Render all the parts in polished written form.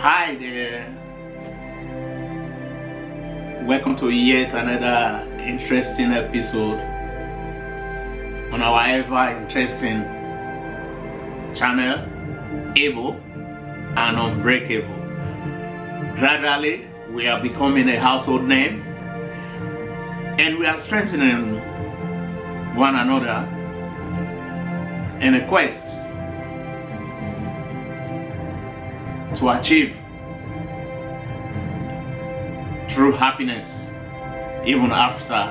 Hi there. Welcome to yet another interesting episode on our ever interesting channel, Able and Unbreakable. Gradually, we are becoming a household name and we are strengthening one another in a quest to achieve true happiness even after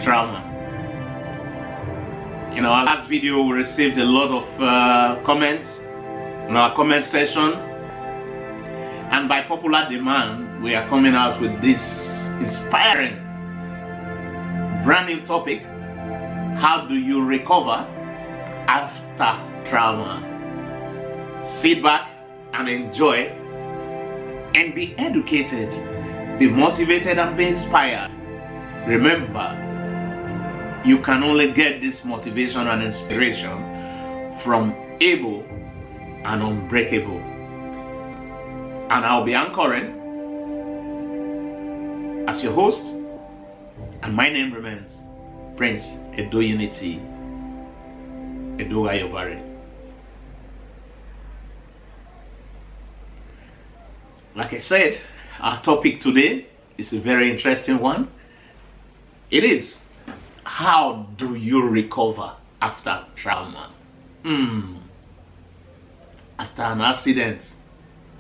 trauma. In our last video, we received a lot of comments in our comment section, and by popular demand, we are coming out with this inspiring brand new topic: how do you recover after trauma? Sit back and enjoy and be educated, be motivated and be inspired. Remember, you can only get this motivation and inspiration from Able and Unbreakable. And I'll be anchoring as your host, and my name remains Prince Edo Unity Edo Ayobare. Like I said, our topic today is a very interesting one. It is, how do you recover after trauma? After an accident.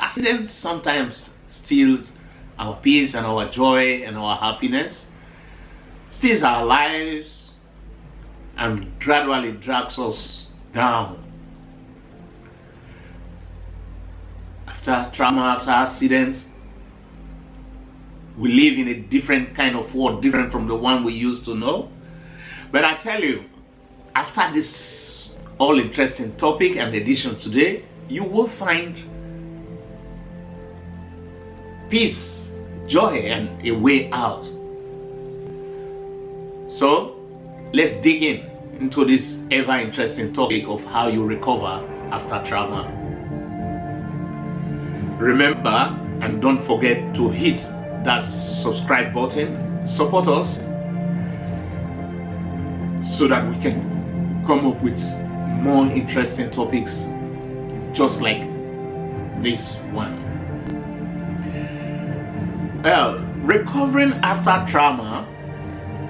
Accidents sometimes steals our peace and our joy and our happiness, steals our lives, and gradually drags us down. After trauma, after accidents, we live in a different kind of world, different from the one we used to know. But I tell you, after this all interesting topic and edition today, you will find peace, joy, and a way out. So let's dig into this ever interesting topic of how you recover after trauma. Remember, and don't forget to hit that subscribe button. Support us so that we can come up with more interesting topics just like this one. Well, recovering after trauma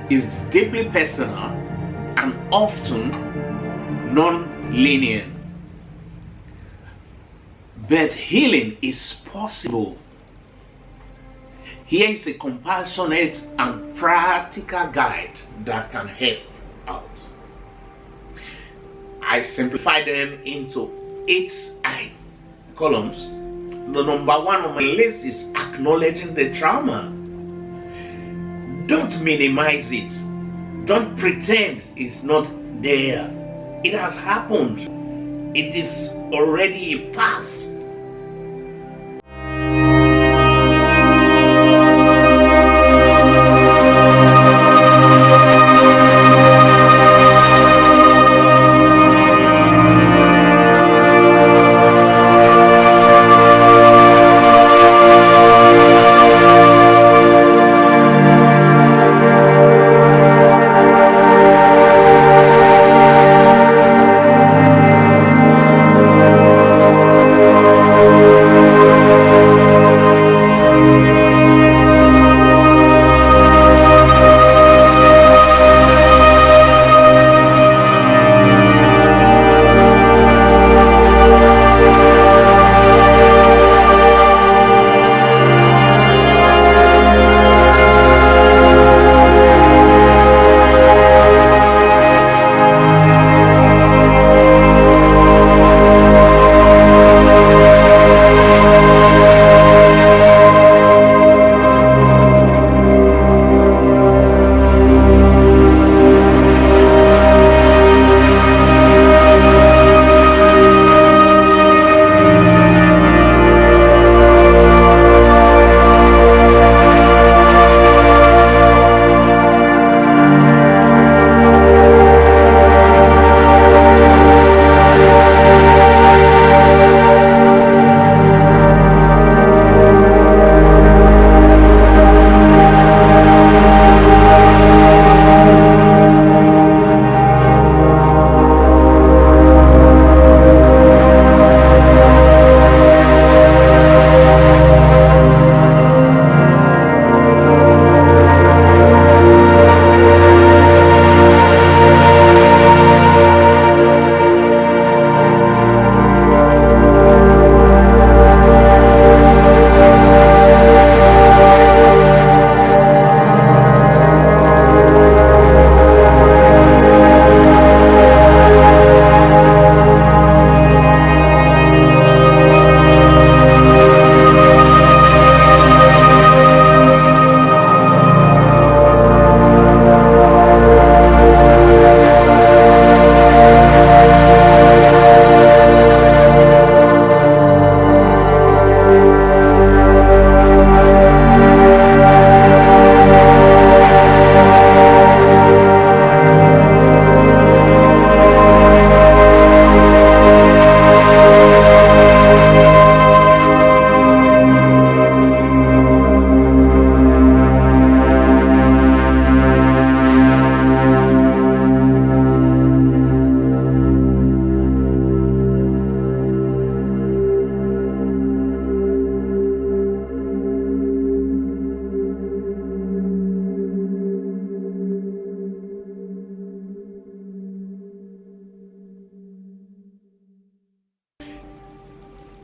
is deeply personal and often non-linear. But healing is possible. Here is a compassionate and practical guide that can help out. I simplify them into 8 columns. The number 1 on my list is acknowledging the trauma. Don't minimize it. Don't pretend it's not there. It has happened. It is already a past.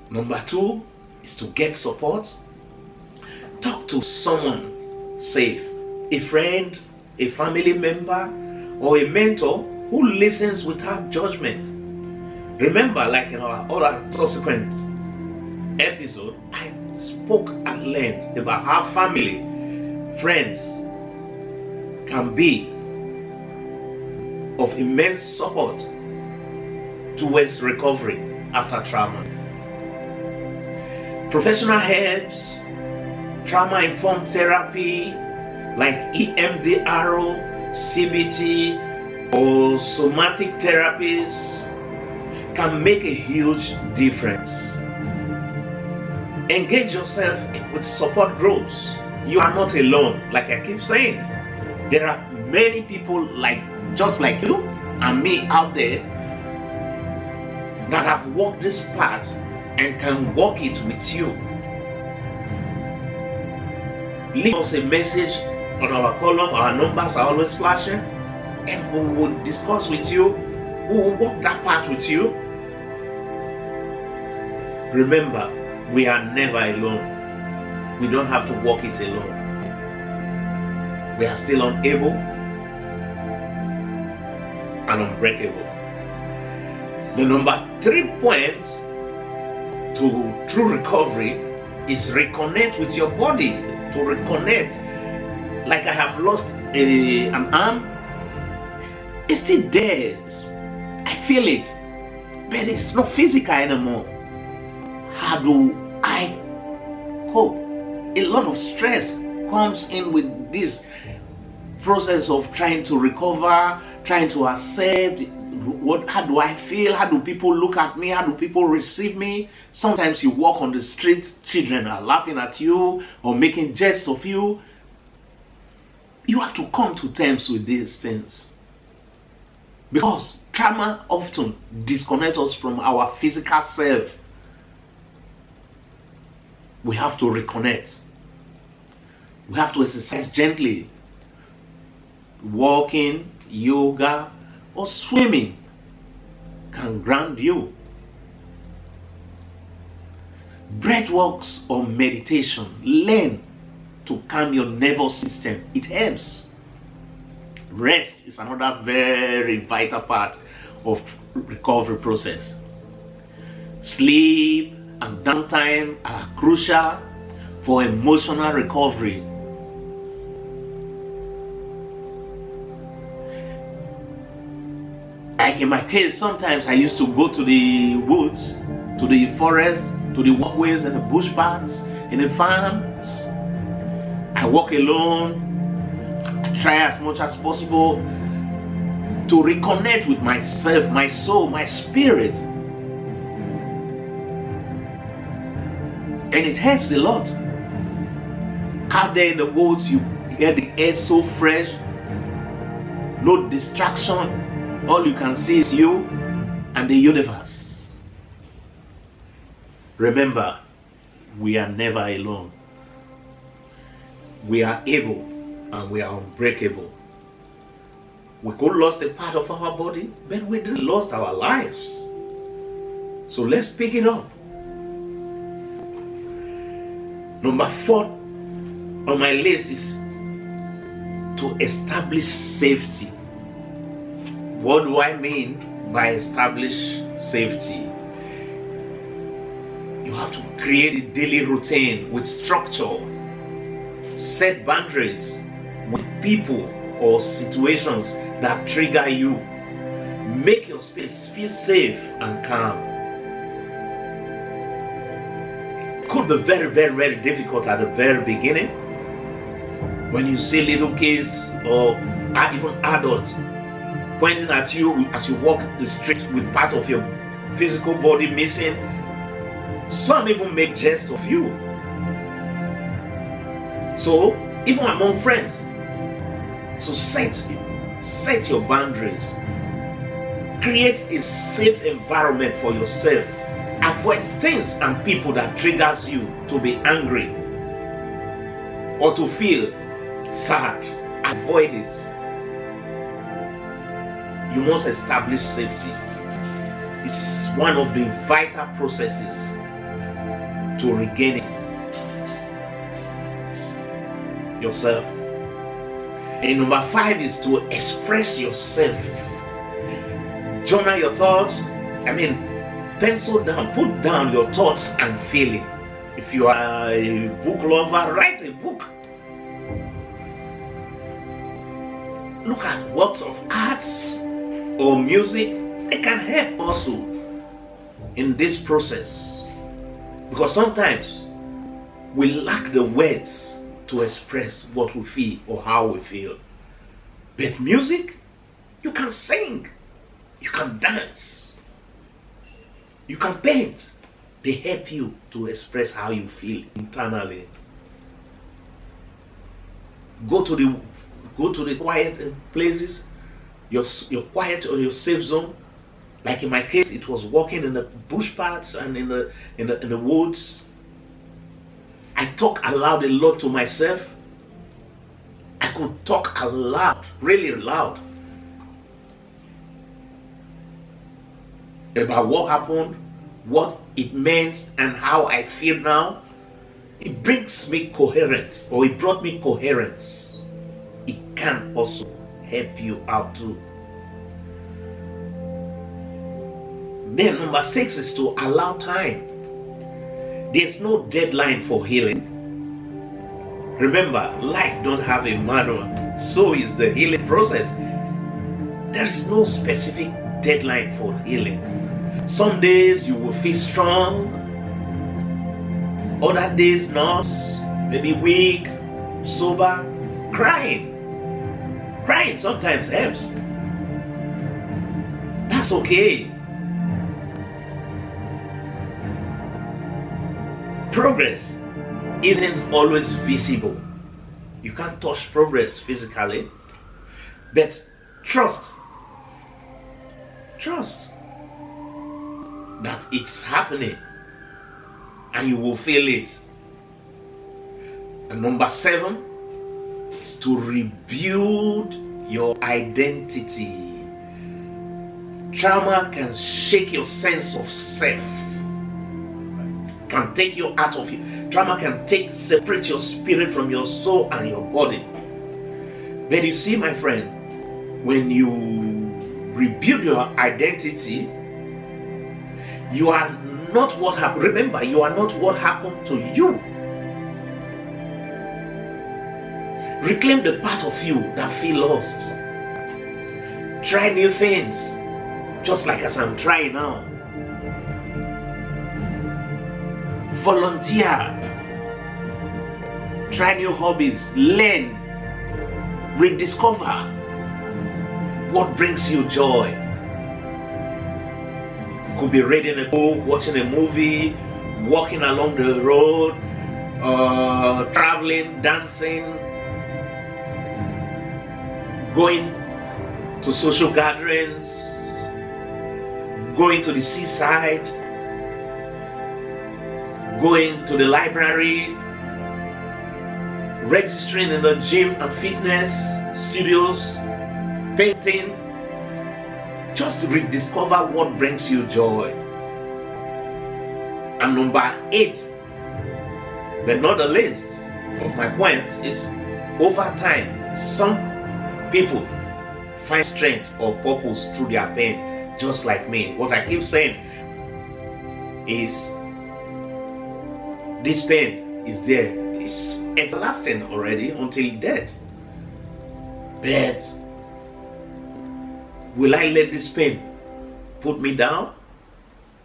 Number 2 is to get support. Talk to someone safe, a friend, a family member, or a mentor who listens without judgment. Remember, like in our other subsequent episode, I spoke at length about how family, friends can be of immense support towards recovery after trauma. Professional helps, trauma-informed therapy like EMDR, CBT, or somatic therapies can make a huge difference. Engage yourself with support groups. You are not alone, like I keep saying. There are many people just like you and me out there that have walked this path and can walk it with you. Leave us a message on our column. Our numbers are always flashing, and we will discuss with you. We will walk that path with you. Remember, we are never alone. We don't have to walk it alone. We are still unable and unbreakable. The number 3 point to true recovery is reconnect with your body. To reconnect. Like I have lost an arm, it's still there. I feel it, but it's not physical anymore. How do I cope? A lot of stress comes in with this process of trying to recover, trying to accept how do I feel, how do people look at me, how do people receive me. Sometimes you walk on the street, children are laughing at you or making jests of you. You have to come to terms with these things, because trauma often disconnects us from our physical self. We have to reconnect. We have to exercise gently. Walking, yoga, or swimming can ground you. Breath works or meditation. Learn to calm your nervous system. It helps. Rest is another very vital part of recovery process. Sleep and downtime are crucial for emotional recovery. Like in my case, sometimes I used to go to the woods, to the forest, to the walkways and the bush paths, in the farms. I walk alone. I try as much as possible to reconnect with myself, my soul, my spirit. And it helps a lot. Out there in the woods, you get the air so fresh, no distraction. All you can see is you and the universe. Remember, we are never alone. We are able and we are unbreakable. We could have lost a part of our body, but we didn't lose our lives. So let's pick it up. Number 4 on my list is to establish safety. What do I mean by establish safety? You have to create a daily routine with structure. Set boundaries with people or situations that trigger you. Make your space feel safe and calm. It could be very, very, very difficult at the very beginning. When you see little kids or even adults pointing at you as you walk the street with part of your physical body missing, some even make jest of you. So, even among friends, so set your boundaries. Create a safe environment for yourself. Avoid things and people that triggers you to be angry or to feel sad. Avoid it. You must establish safety. It's one of the vital processes to regain yourself. And number 5 is to express yourself. Journal your thoughts. Pencil down, put down your thoughts and feeling. If you are a book lover, write a book. Look at works of art or music. They can help also in this process, because sometimes we lack the words to express what we feel or how we feel. But music, you can sing, you can dance, you can paint. They help you to express how you feel internally. Go to the quiet places, your quiet or your safe zone. Like in my case, it was walking in the bush paths and in the woods. I talk aloud a lot to myself. I could talk aloud, really loud, about what happened, what it meant, and how I feel now. It brings me coherence, or it brought me coherence. It can also help you out too. Then number 6 is to allow time. There's no deadline for healing. Remember, life don't have a manual. So is the healing process. There's no specific deadline for healing. Some days you will feel strong, other days not. Maybe weak, sober, crying. Crying sometimes helps. That's okay. Progress isn't always visible. You can't touch progress physically, but trust that it's happening and you will feel it. And number 7 is to rebuild your identity. Trauma can shake your sense of self, can take you out of you. Trauma can separate your spirit from your soul and your body. But you see, my friend, when you rebuild your identity, you are not what happened. Remember, you are not what happened to you. Reclaim the part of you that feel lost. Try new things, just like as I'm trying now. Volunteer. Try new hobbies. Learn. Rediscover what brings you joy. Could be reading a book, watching a movie, walking along the road, traveling, dancing, going to social gatherings, going to the seaside, going to the library, registering in the gym and fitness studios, painting, just to rediscover what brings you joy. And number 8, but not the least of my points, is over time, some people find strength or purpose through their pain, just like me. What I keep saying is, this pain is there. It's everlasting already until death. But will I let this pain put me down,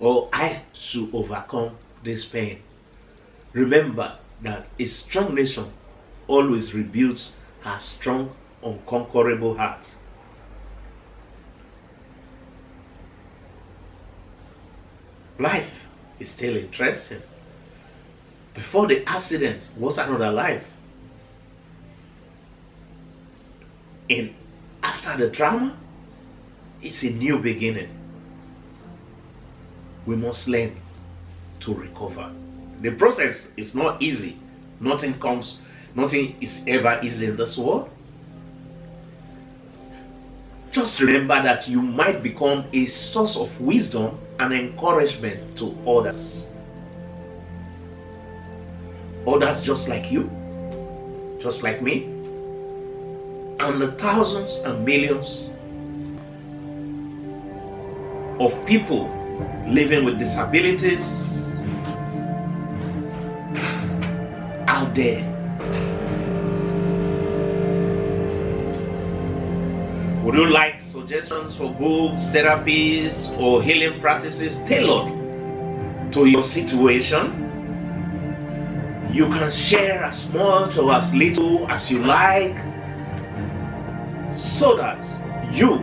or I should overcome this pain? Remember that a strong nation always rebuilds her strong, unconquerable heart. Life is still interesting. Before the accident was another life. And after the trauma, it's a new beginning. We must learn to recover. The process is not easy. Nothing is ever easy in this world. Just remember that you might become a source of wisdom and encouragement to others. others just like you, just like me, and the thousands and millions of people living with disabilities out there. Would you like suggestions for books, therapies, or healing practices tailored to your situation? You can share as much or as little as you like, so that you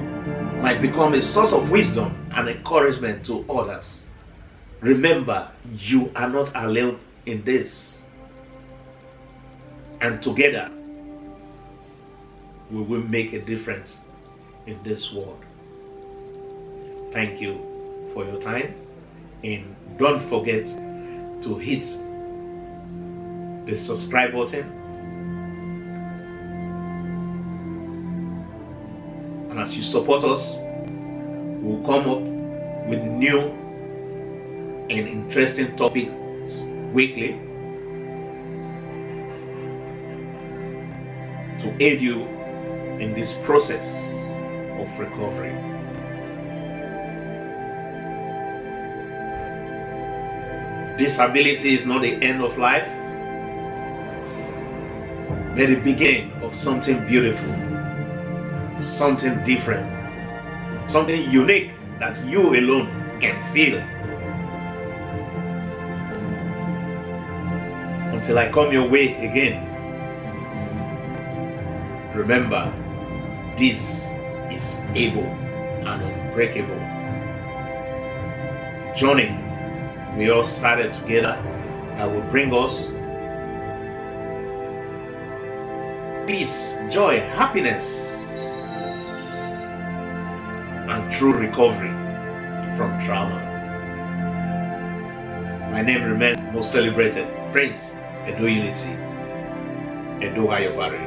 might become a source of wisdom and encouragement to others. Remember, you are not alone in this, and together we will make a difference in this world. Thank you for your time, and don't forget to hit the subscribe button, and as you support us, we'll come up with new and interesting topics weekly to aid you in this process of recovery. Disability is not the end of life, but the beginning of something beautiful, something different, something unique that you alone can feel. Until I come your way again, remember, this is able and unbreakable. Journey we all started together that will bring us peace, joy, happiness, and true recovery from trauma. My name remains most celebrated, Prince Edo Unity, Edo Ayobari.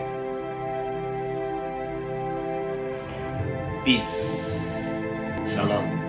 Peace. Shalom.